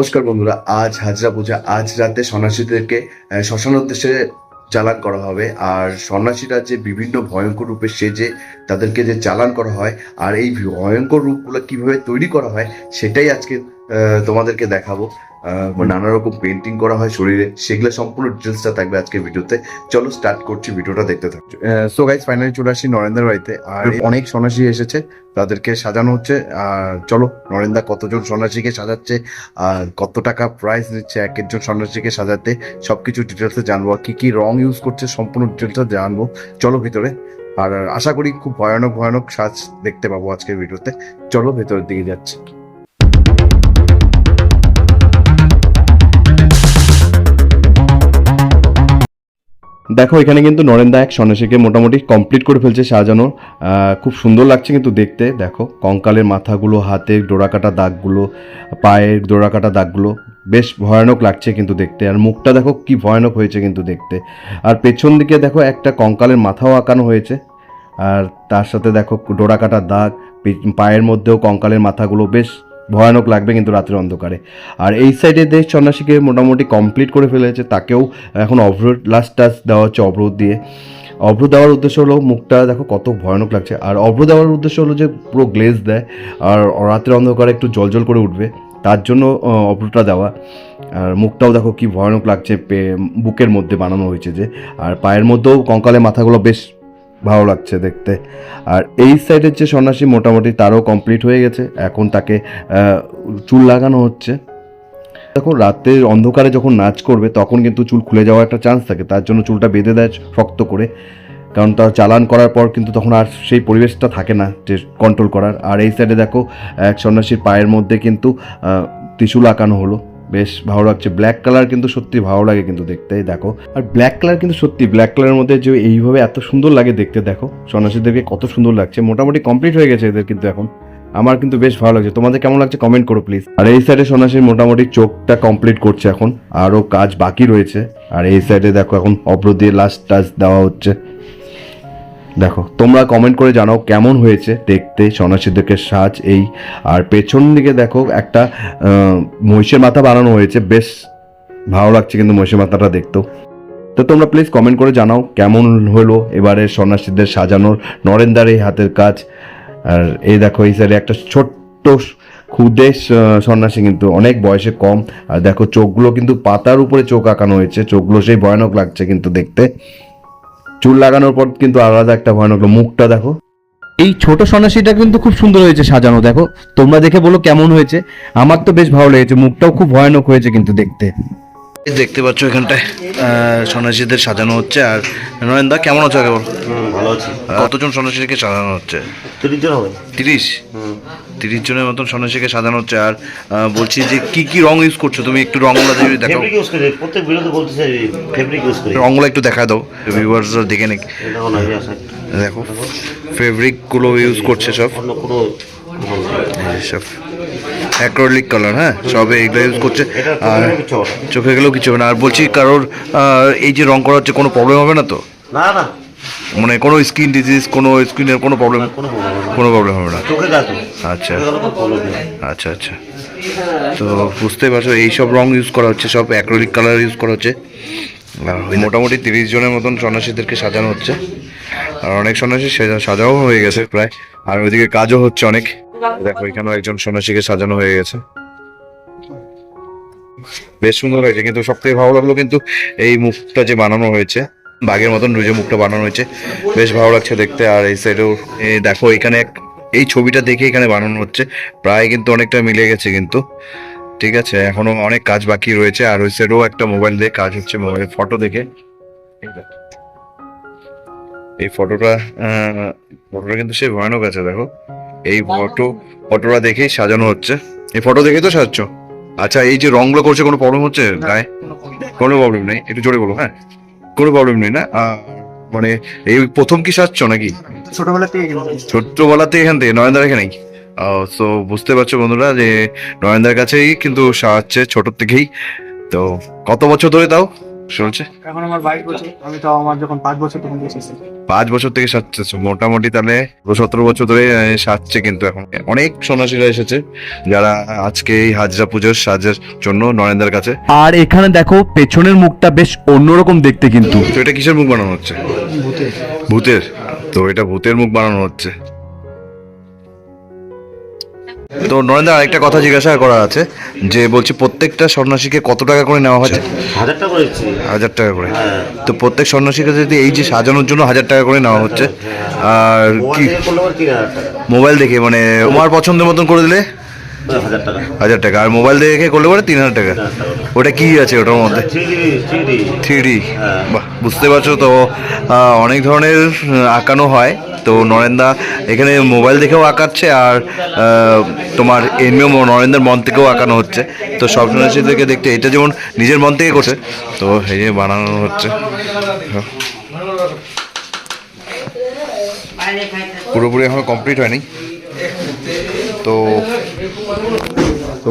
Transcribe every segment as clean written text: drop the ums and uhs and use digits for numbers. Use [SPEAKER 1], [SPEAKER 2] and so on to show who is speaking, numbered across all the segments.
[SPEAKER 1] নমস্কার বন্ধুরা, আজ হাজরা পূজা। আজ রাতে সন্ন্যাসীদেরকে শ্মশান উদ্দেশ্যে চালান করা হবে। আর সন্ন্যাসীরা যে বিভিন্ন ভয়ঙ্কর রূপে সেজে তাদেরকে যে চালান করা হয়, আর এই ভয়ঙ্কর রূপগুলো কিভাবে তৈরি করা হয় সেটাই আজকে তোমাদেরকে দেখাবো। নানা রকম পেন্টিং করা হয় শরীরে, সেগুলো সম্পূর্ণ ডিটেলসটা থাকবে আজকের ভিডিওতে। চলো স্টার্ট করছি, ভিডিওটা দেখতে থাকছো। সো গাইস, ফাইনালি চলে আসি নরেন্দ্র বাড়িতে। আর অনেক সন্ন্যাসী এসেছে, তাদেরকে সাজানো হচ্ছে। আর চলো, নরেন্দা কতজন সন্ন্যাসীকে সাজাচ্ছে আর কত টাকা প্রাইস নিচ্ছে এক একজন সন্ন্যাসীকে সাজাতে, সবকিছু ডিটেলসে জানবো। আর কি কি রং ইউজ করছে সম্পূর্ণ ডিটেলসটা জানবো। চলো ভিতরে। আর আশা করি খুব ভয়ানক ভয়ানক সাজ দেখতে পাবো আজকের ভিডিওতে। চলো ভেতরের দিকে যাচ্ছি। দেখো, এখানে কিন্তু নরেন্দা এক সন্ন্যাসীকে মোটামুটি কমপ্লিট করে ফেলছে সাজানো। খুব সুন্দর লাগছে কিন্তু দেখতে। দেখো, কঙ্কালের মাথাগুলো, হাতের ডোরাকাটা দাগগুলো, পায়ের ডোরাকাটা দাগগুলো বেশ ভয়ানক লাগছে কিন্তু দেখতে। আর মুখটা দেখো কি ভয়ানক হয়েছে কিন্তু দেখতে। আর পেছন দিকে দেখো একটা কঙ্কালের মাথাও আঁকানো হয়েছে। আর তার সাথে দেখো ডোরাকাটা দাগ, পায়ের মধ্যেও কঙ্কালের মাথাগুলো বেশ ভয়ানক লাগবে কিন্তু রাতের অন্ধকারে। আর এই সাইডে দেশ সন্ন্যাসীকে মোটামুটি কমপ্লিট করে ফেলেছে, তাকেও এখন অবরোধ লাস্ট টাচ দেওয়া হচ্ছে অবরোধ দিয়ে। অবরোধ দেওয়ার উদ্দেশ্য হলো, মুখটা দেখো কত ভয়ানক লাগছে। আর অবরোধ দেওয়ার উদ্দেশ্য হলো যে পুরো গ্লেজ দেয় আর রাতের অন্ধকারে একটু জলজল করে উঠবে, তার জন্য অবরোধটা দেওয়া। আর মুখটাও দেখো কি ভয়ানক লাগছে, বুকের মধ্যে বানানো হয়েছে যে। আর পায়ের মধ্যেও কঙ্কালের মাথাগুলো বেশ ভালো লাগছে দেখতে। আর এই সাইডের যে সন্ন্যাসী মোটামুটি তারও কমপ্লিট হয়ে গেছে, এখন তাকে চুল লাগানো হচ্ছে। দেখো, রাতের অন্ধকারে যখন নাচ করবে তখন কিন্তু চুল খুলে যাওয়ার একটা চান্স থাকে, তার জন্য চুলটা বেঁধে দেয় শক্ত করে। কারণ তার চালান করার পর কিন্তু তখন আর সেই পরিবেশটা থাকে না যে কন্ট্রোল করার। আর এই সাইডে দেখো এক সন্ন্যাসীর পায়ের মধ্যে কিন্তু ত্রিশূল আঁকানো হলো, বেশ ভালো লাগছে। ব্ল্যাক কালার কিন্তু সত্যি ভালো লাগে কিন্তু দেখতে। দেখো, আর ব্ল্যাক কালার কিন্তু সত্যি, ব্ল্যাক কালারের মধ্যে যে এইভাবে এত সুন্দর লাগে দেখতে। দেখো সন্ন্যাসীদেরকে কত সুন্দর লাগছে। মোটামুটি কমপ্লিট হয়ে গেছে এদের কিন্তু এখন। আমার কিন্তু বেশ ভালো লাগছে। তোমাদের কেমন লাগছে কমেন্ট করো প্লিজ। আর এই সাইডে সন্ন্যাসীর মোটামুটি চোখটা কমপ্লিট করছে এখন, আরও কাজ বাকি রয়েছে। আর এই সাইডে দেখো এখন অবরোধ দিয়ে লাস্ট টাচ দেওয়া হচ্ছে। দেখো, তোমরা কমেন্ট করে জানাও কেমন হয়েছে দেখতে সন্ন্যাসীদেরকে সাজ এই। আর পেছন দিকে দেখো একটা মহিষের মাথা বানানো হয়েছে, বেশ ভালো লাগছে কিন্তু মহিষের মাথাটা দেখতেও। তো তোমরা প্লিজ কমেন্ট করে জানাও কেমন হলো এবারে সন্ন্যাসীদের সাজানোর নরেন্দার এই হাতের কাজ। আর এই দেখো এই সাইডে একটা ছোট্ট ক্ষুদে সন্ন্যাসী, কিন্তু অনেক বয়সে কম। আর দেখো চোখগুলো কিন্তু পাতার উপরে চোখ আঁকানো হয়েছে, চোখগুলো সেই ভয়ানক লাগছে কিন্তু দেখতে। চুল লাগানোর পর কিন্তু আলাদা একটা ভয়ানক। মুখটা দেখো, এই ছোট সন্ন্যাসীটা কিন্তু খুব সুন্দর হয়েছে সাজানো। দেখো, তোমরা দেখে বলো কেমন হয়েছে। আমার তো বেশ ভালো লেগেছে, মুখটাও খুব ভয়ানক হয়েছে কিন্তু দেখতে। দেখতে পাচ্ছ এখানটায় সন্ন্যাসীদের সাজানো হচ্ছে। আর নরেন্দা কেমন আছো আগে বল?
[SPEAKER 2] ভালো আছি।
[SPEAKER 1] কতজন সন্ন্যাসীকে সাজানো হচ্ছে?
[SPEAKER 2] 30 জন হবে।
[SPEAKER 1] 30 জনের মতন সন্ন্যাসীকে সাজানো হচ্ছে। আর বলছি যে কি কি রং ইউজ করছো তুমি, একটু রংগুলো যদি দেখাও।
[SPEAKER 2] ফেব্রিক ইউজ করি, প্রত্যেক ভিডিওতে বলতেছে ফেব্রিক ইউজ করি।
[SPEAKER 1] রংগুলো একটু দেখা দাও, ভিউয়ার্সরা দেখে নিক।
[SPEAKER 2] দেখো না, এই আছে।
[SPEAKER 1] দেখো ফেব্রিকগুলো ইউজ করছে সব,
[SPEAKER 2] অন্য কোনো
[SPEAKER 1] সব অ্যাক্রিলিক কালার। হ্যাঁ, সবে এগুলো ইউজ করছে। আর চোখে গেলেও কিছু হবে না। আর বলছি কারোর এই যে রং করা হচ্ছে কোনো প্রবলেম হবে না তো?
[SPEAKER 2] না না,
[SPEAKER 1] মানে কোনো স্কিন ডিজিজ, কোনো স্কিনের কোনো প্রবলেম? কোনো প্রবলেম হবে না।
[SPEAKER 2] চোখে গাছ।
[SPEAKER 1] আচ্ছা আচ্ছা আচ্ছা। তো বুঝতে পারছো এইসব রং ইউজ করা হচ্ছে, সব অ্যাক্রিলিক কালার ইউজ করা হচ্ছে। মোটামুটি 30 জনের মতন সন্ন্যাসীদেরকে সাজানো হচ্ছে। আর অনেক সন্ন্যাসী সাজাও হয়ে গেছে প্রায়। আর ওইদিকে কাজও হচ্ছে অনেক। দেখো, এখানেও একজন সন্ন্যাসীকে সাজানো হয়ে গেছে, বেশ সুন্দর হয়েছে। কিন্তু সব থেকে ভালো লাগলো কিন্তু এই মুখটা যে বানানো হয়েছে, বাঘের মতন যে মুখটা বানানো হয়েছে, বেশ ভালো লাগছে দেখতে। আর এই সাইডেও দেখো, এখানে এই ছবিটা দেখে এখানে বানানো হচ্ছে, প্রায় কিন্তু অনেকটা মিলে গেছে কিন্তু। ঠিক আছে, এখনো অনেক কাজ বাকি রয়েছে। আর ওই সাইডেও একটা মোবাইল দিয়ে কাজ হচ্ছে, মোবাইল ফটো দেখে। এই ফটোটা কিন্তু সে ভয়ানক আছে। দেখো, এই ফটোটা দেখেই সাজানো হচ্ছে। এই ফটো দেখেই তো সাজাচ্ছ? আচ্ছা, এই যে রংগুলো করছে কোনো প্রবলেম হচ্ছে গায়ে? কোনো প্রবলেম নেই, একটু জোরে বলো। হ্যাঁ, কোনো প্রবলেম নেই না? মানে এই প্রথম কি সাজছো নাকি? ছোট্টবেলাতে এখান থেকে নরেন্দার এখানেই? সো বুঝতে পারছো বন্ধুরা যে নরেন্দার কাছেই কিন্তু সাজাচ্ছে ছোট থেকেই। তো কত বছর ধরে তাও? চলছে?
[SPEAKER 3] এখন আমার 22 বছর, আমি তাও আমার যখন 5 বছর তখন এসেছি।
[SPEAKER 1] 5 বছর থেকে সাজছে মোটামুটি, তাহলে 17 বছর ধরে সাজছে। কিন্তু এখন অনেক সন্ন্যাসীরা এসেছে যারা আজকে এই হাজরা পুজোর সাজার জন্য নরেন্দার কাছে। আর এখানে দেখো পেছনের মুখটা বেশ অন্যরকম দেখতে কিন্তু। তো এটা কিসের মুখ বানানো হচ্ছে? ভূতের। তো এটা ভূতের মুখ বানানো হচ্ছে। তো নরেন্দ্র, আরেকটা কথা জিজ্ঞাসা করা আছে, যে বলছি প্রত্যেকটা সন্ন্যাসীকে কত টাকা করে নেওয়া হচ্ছে?
[SPEAKER 2] 1000 টাকা করে দিচ্ছি।
[SPEAKER 1] 1000 টাকা করে।
[SPEAKER 2] হ্যাঁ।
[SPEAKER 1] তো প্রত্যেক সন্ন্যাসীকে যদি এই যে সাজানোর জন্য 1000 টাকা করে নেওয়া হচ্ছে, আর কি
[SPEAKER 2] মোবাইল করলে আবার 3000 টাকা।
[SPEAKER 1] মোবাইল দেখে মানে তোমার পছন্দের মতন করে দিলে
[SPEAKER 2] 1000 টাকা।
[SPEAKER 1] 1000 টাকা, আর মোবাইল দেখে করলে পরে 3000 টাকা। ওটা কি আছে ওটার মধ্যে?
[SPEAKER 2] 3D।
[SPEAKER 1] 3D।
[SPEAKER 2] হ্যাঁ।
[SPEAKER 1] বাহ, বুঝতে পারছো তো। অনেক ধরনের আঁকানো হয়। তো নরেন্দা এখানে মোবাইল দেখেও আঁকাচ্ছে, আর তোমার এমনিও নরেন্দার মন থেকেও আঁকানো হচ্ছে। তো সব সন্ন্যাসীদেরকে দেখতে এটা যেমন নিজের মন থেকে করছে, তো এই যে বানানো হচ্ছে। পুরোপুরি এখনো কমপ্লিট হয়নি। তো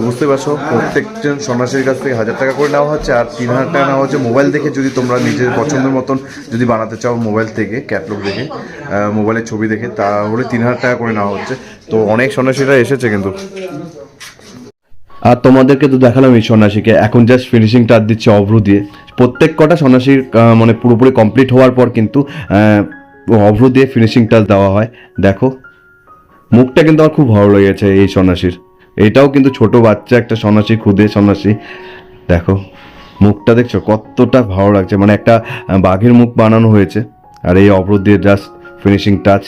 [SPEAKER 1] বুঝতে পারছো, প্রত্যেকজন সন্ন্যাসীর কাছ থেকে 1000 টাকা করে নেওয়া হচ্ছে, আর 3000 টাকা নেওয়া হচ্ছে মোবাইল দেখে। যদি তোমরা নিজের পছন্দের মতন যদি বানাতে চাও মোবাইল থেকে, ক্যাটলগ দেখে, মোবাইলের ছবি দেখে, তাহলে 3000 টাকা করে নেওয়া হচ্ছে। তো অনেক সন্ন্যাসীরা এসেছে কিন্তু। আর তোমাদেরকে তো দেখালাম এই সন্ন্যাসীকে, এখন জাস্ট ফিনিশিং টাচ দিচ্ছে অভ্র দিয়ে। প্রত্যেক কটা সন্ন্যাসীর মানে পুরোপুরি কমপ্লিট হওয়ার পর কিন্তু অভ্র দিয়ে ফিনিশিং টাচ দেওয়া হয়। দেখো মুখটা কিন্তু আমার খুব ভালো লেগেছে এই সন্ন্যাসীর। এটাও কিন্তু ছোট বাচ্চা একটা সন্ন্যাসী, খুদে সন্ন্যাসী। দেখো মুখটা দেখছো কতটা ভালো লাগছে, মানে একটা বাঘের মুখ বানানো হয়েছে। আর এই অভ্র দিয়ে জাস্ট ফিনিশিং টাচ।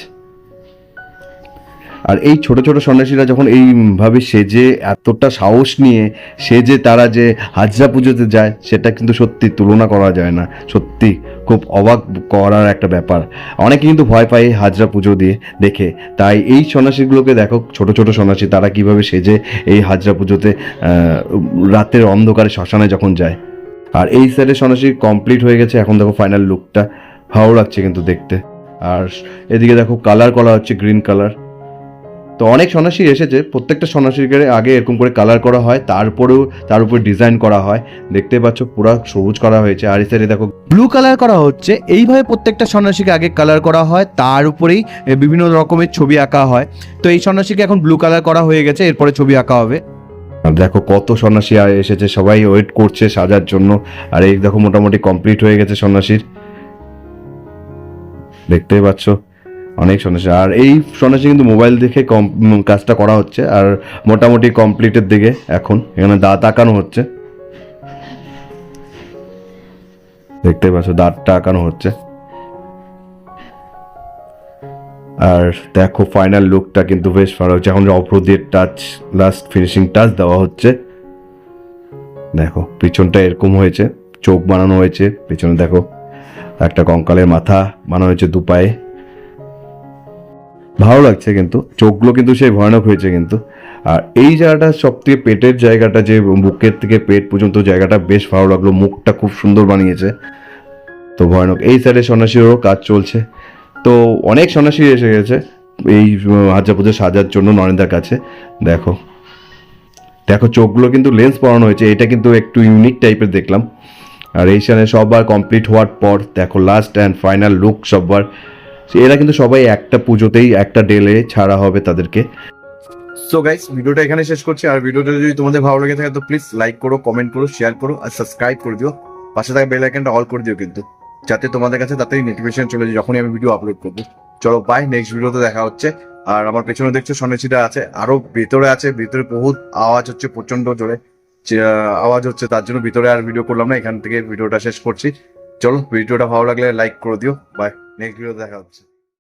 [SPEAKER 1] আর এই ছোট ছোট সন্ন্যাসীরা যখন এইভাবে সেজে, এতটা সাহস নিয়ে সেজে তারা যে হাজরা পুজোতে যায়, সেটা কিন্তু সত্যি তুলনা করা যায় না। সত্যি খুব অবাক করার একটা ব্যাপার। অনেকে কিন্তু ভয় পায় এই হাজরা পুজো দিয়ে দেখে। তাই এই সন্ন্যাসীগুলোকে দেখো, ছোট ছোট সন্ন্যাসী, তারা কিভাবে সেজে এই হাজরা পুজোতে রাতের অন্ধকারে শ্মশানে যখন যায়। আর এই সাইডের সন্ন্যাসী কমপ্লিট হয়ে গেছে। এখন দেখো ফাইনাল লুকটা ভালো লাগছে কিন্তু দেখতে। আর এদিকে দেখো কালার করা হচ্ছে, গ্রিন কালার। তো অনেক সন্ন্যাসী এসেছে, প্রত্যেকটা সন্ন্যাসীকে আগে এরকম করে কালার করা হয়, তারপরেও তার উপর ডিজাইন করা হয়। দেখতে পাচ্ছ পুরো সবুজ করা হয়েছে। আর এই সাইডে দেখো ব্লু কালার করা হচ্ছে। এইভাবে প্রত্যেকটা সন্ন্যাসীকে আগে কালার করা হয়, তার উপরেই বিভিন্ন রকমের ছবি আঁকা হয়। তো এই সন্ন্যাসীকে এখন ব্লু কালার করা হয়ে গেছে, এরপরে ছবি আঁকা হবে। আর দেখো কত সন্ন্যাসী এসেছে, সবাই ওয়েট করছে সাজার জন্য। আর এই দেখো মোটামুটি কমপ্লিট হয়ে গেছে সন্ন্যাসীর, দেখতেই পাচ্ছ অনেক সন্ন্যাসী। আর এই সন্ন্যাসী কিন্তু মোবাইল দেখে কাজটা করা হচ্ছে। আর মোটামুটি কমপ্লিটের দিকে এখন এখানে দাঁত আঁকানো হচ্ছে, দেখতে পাচ্ছ দাঁতটা আঁকানো হচ্ছে। আর দেখো ফাইনাল লুকটা কিন্তু বেশ ভালো হচ্ছে। এখন অভ্র দিয়ে টাচ, লাস্ট ফিনিশিং টাচ দেওয়া হচ্ছে। দেখো পিছনটা এরকম হয়েছে, চোখ বানানো হয়েছে পিছনে। দেখো একটা কঙ্কালের মাথা বানানো হয়েছে দুপায়ে, ভালো লাগছে কিন্তু। চোখগুলো কিন্তু সেই ভয়ানক হয়েছে কিন্তু। আর এই জায়গাটা সব থেকে পেটের জায়গাটা, যে বুকের থেকে পেট পর্যন্ত জায়গাটা বেশ ভালো লাগলো। মুখটা খুব সুন্দর বানিয়েছে, তো ভয়ানক। এই সাইডে সন্ন্যাসীরও কাজ চলছে। তো অনেক সন্ন্যাসী এসে গেছে এই হাজরা পুজো সাজার জন্য নরেন্দার কাছে। দেখো দেখো চোখগুলো কিন্তু লেন্স পরানো হয়েছে, এটা কিন্তু একটু ইউনিক টাইপের দেখলাম। আর এই সামনে সববার কমপ্লিট হওয়ার পর দেখো লাস্ট অ্যান্ড ফাইনাল লুক সববার। এরা কিন্তু সবাই একটা পুজোতেই, একটা ডেলে ছাড়া হবে তাদেরকে। সো গাইস, ভিডিওটা এখানে শেষ করছি। আর ভিডিওটা যদি তোমাদের ভালো লেগে থাকে তো প্লিজ লাইক করো, কমেন্ট করো, শেয়ার করো, আর সাবস্ক্রাইব করে দিও। পাশে থাকা বেল আইকনটা অল করে দিও কিন্তু, যাতে তোমাদের কাছে তাড়াতাড়ি নোটিফিকেশন চলে যায় যখনই আমি ভিডিও আপলোড করবো। চলো বাই, নেক্সট ভিডিওতে দেখা হচ্ছে। আর আমার পেছনে দেখছো সন্ন্যাসীটা আছে, আরো ভিতরে আছে। ভিতরে বহুত আওয়াজ হচ্ছে, প্রচন্ড জোরে আওয়াজ হচ্ছে, তার জন্য ভিতরে আর ভিডিও করলাম না। এখান থেকে ভিডিওটা শেষ করছি। চলো, ভিডিওটা ভালো লাগলে লাইক করে দিও। বাই, নেক্সট ভিডিওতে দেখা হচ্ছে।